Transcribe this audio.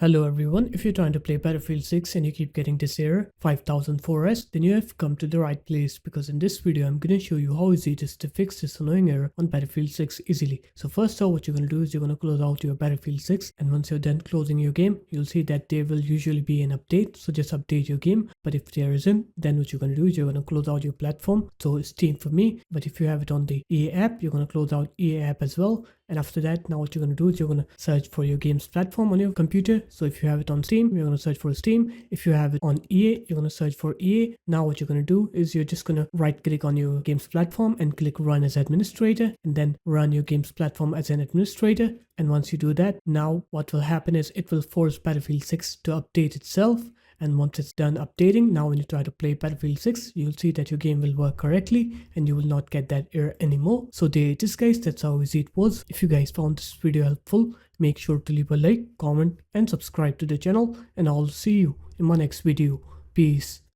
Hello everyone, if you're trying to play Battlefield 6 and you keep getting this error 5004S, then you have come to the right place, because in this video I'm going to show you how easy it is to fix this annoying error on Battlefield 6 easily. So first off, what you're going to do is you're going to close out your Battlefield 6, and once you're done closing your game, you'll see that there will usually be an update, so just update your game. But if there isn't, then what you're going to do is you're going to close out your platform, so Steam for me. But if you have it on the EA app, you're going to close out EA app as well. And after that, now what you're going to do is you're going to search for your game's platform on your computer. So if you have it on Steam, you're going to search for Steam. If you have it on EA, you're going to search for EA. Now what you're going to do is you're just going to right click on your game's platform and click run as administrator, and then run your game's platform as an administrator. And once you do that, now what will happen is it will force Battlefield 6 to update itself. And once it's done updating, now when you try to play Battlefield 6, you'll see that your game will work correctly and you will not get that error anymore. So there it is, guys. That's how easy it was. If you guys found this video helpful, make sure to leave a like, comment and subscribe to the channel, and I'll see you in my next video. Peace.